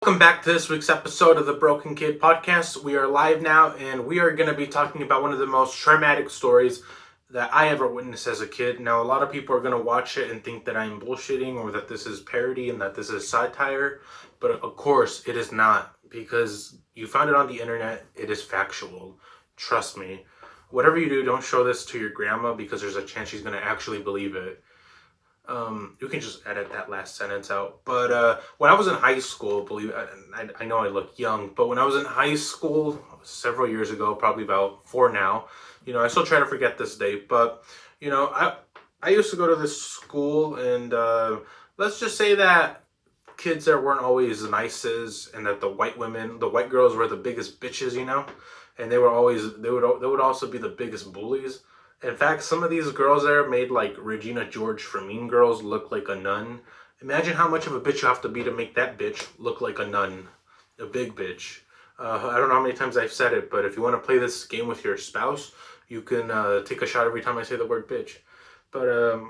Welcome back to this week's episode of the Broken Kid Podcast. We are live now, and we are going to be talking about one of the most traumatic stories that I ever witnessed as a kid. Now, a lot of people are going to watch it and think that I'm bullshitting or that this is parody and that this is satire, but of course, it is not, because you found it on the internet. It is factual. Trust me. Whatever you do, don't show this to your grandma because there's a chance she's going to actually believe it. You can just edit that last sentence out. But when I was in high school, I know I look young, but when I was in high school several years ago, probably about 4 now, I still try to forget this date. But I used to go to this school, and let's just say that kids there weren't always the nicest, and that the white girls were the biggest bitches, and they would also be the biggest bullies. In fact, some of these girls there made like Regina George from Mean Girls look like a nun. Imagine how much of a bitch you have to be to make that bitch look like a nun, a big bitch. I don't know how many times I've said it, but if you want to play this game with your spouse, you can take a shot every time I say the word bitch. But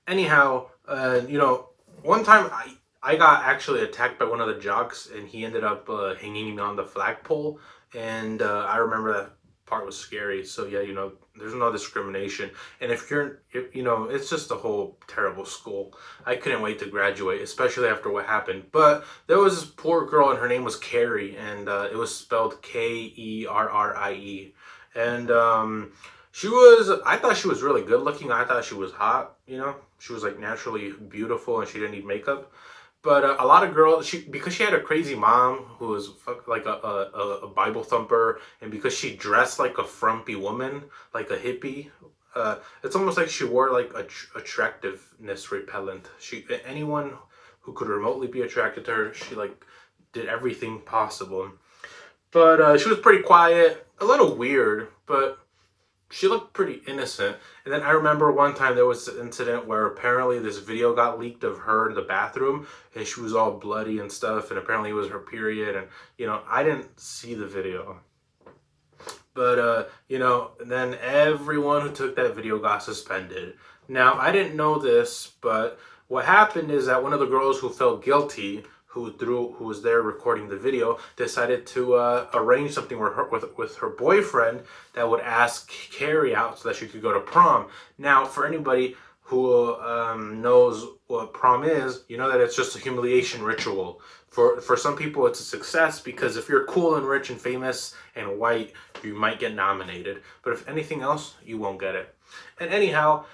anyhow, one time I got actually attacked by one of the jocks, and he ended up hanging me on the flagpole, and I remember that part was scary. So yeah, there's no discrimination, and it's just a whole terrible school. I couldn't wait to graduate, especially after what happened. But there was this poor girl, and her name was Carrie, and it was spelled Kerrie, and I thought she was really good looking. I thought she was hot. She was like naturally beautiful, and she didn't need makeup. But a lot of girls, because she had a crazy mom who was like a Bible thumper, and because she dressed like a frumpy woman, like a hippie, it's almost like she wore like attractiveness repellent. Anyone who could remotely be attracted to her, she like did everything possible. But she was pretty quiet, a little weird, but she looked pretty innocent. And then I remember one time there was an incident where apparently this video got leaked of her in the bathroom, and she was all bloody and stuff, and apparently it was her period. And I didn't see the video, but then everyone who took that video got suspended. Now, I didn't know this, but what happened is that one of the girls who felt guilty, who was there recording the video, decided to arrange something with her boyfriend that would ask Carrie out so that she could go to prom. Now, for anybody who knows what prom is, you know that it's just a humiliation ritual. For some people, it's a success, because if you're cool and rich and famous and white, you might get nominated. But if anything else, you won't get it. And anyhow,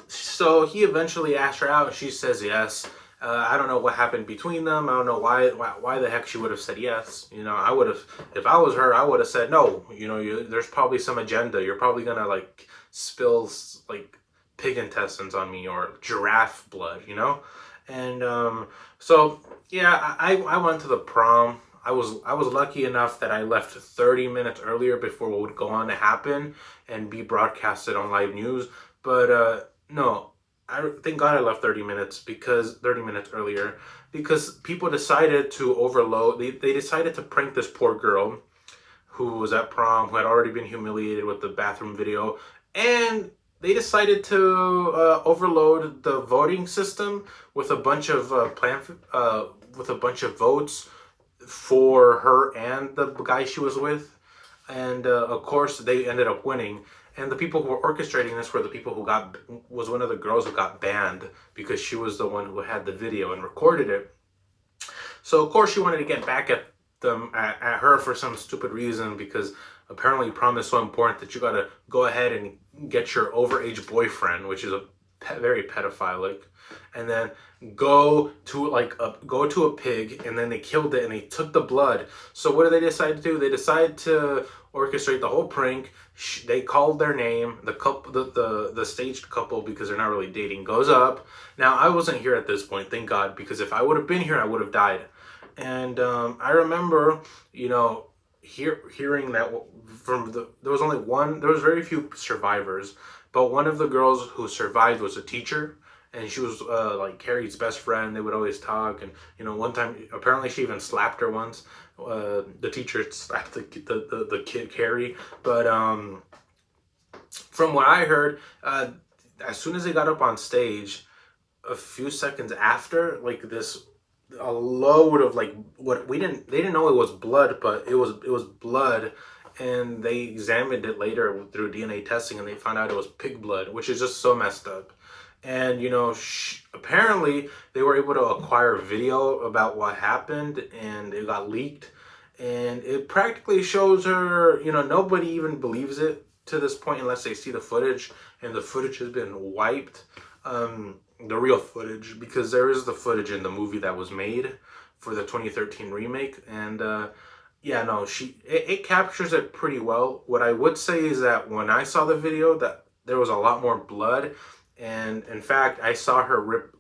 so he eventually asked her out, and she says yes. I don't know what happened between them. I don't know why the heck she would have said yes. I would have, if I was her, I would have said no. There's probably some agenda. You're probably gonna like spill like pig intestines on me or giraffe blood. And so yeah, I went to the prom. I was lucky enough that I left 30 minutes earlier before what would go on to happen and be broadcasted on live news. But no. Thank God I left 30 minutes earlier, because people decided to overload. They decided to prank this poor girl who was at prom, who had already been humiliated with the bathroom video, and they decided to overload the voting system with a bunch of votes for her and the guy she was with, and of course they ended up winning. And the people who were orchestrating this were the people was one of the girls who got banned because she was the one who had the video and recorded it. So of course she wanted to get back at them, at her, for some stupid reason, because apparently prom is so important that you gotta go ahead and get your overage boyfriend, which is very pedophilic, and then go to a pig, and then they killed it and they took the blood. So what did they decide to do? They decided to orchestrate the whole prank. They called their name. The couple, the staged couple, because they're not really dating, goes up. Now, I wasn't here at this point, thank God, because if I would have been here, I would have died. And I remember, hearing that there was only one. There was very few survivors, but one of the girls who survived was a teacher, and she was like Carrie's best friend. They would always talk, and one time apparently she even slapped her once. The teacher slapped the kid Carrie, but from what I heard, as soon as they got up on stage, a few seconds after, like this a load of like what we didn't they didn't know it was blood, but it was blood, and they examined it later through DNA testing, and they found out it was pig blood, which is just so messed up. And apparently they were able to acquire video about what happened, and it got leaked, and it practically shows her. Nobody even believes it to this point unless they see the footage, and the footage has been wiped. The real footage, because there is the footage in the movie that was made for the 2013 remake, and yeah, no, it captures it pretty well. What I would say is that when I saw the video, that there was a lot more blood, and in fact, I saw her rip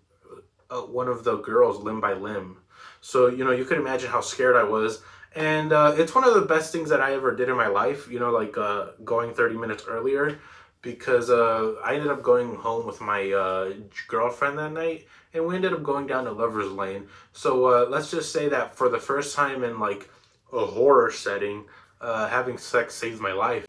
one of the girls limb by limb. So you could imagine how scared I was, and it's one of the best things that I ever did in my life. Like going 30 minutes earlier, because I ended up going home with my girlfriend that night, and we ended up going down to Lover's Lane. So let's just say that for the first time in like a horror setting, having sex saved my life.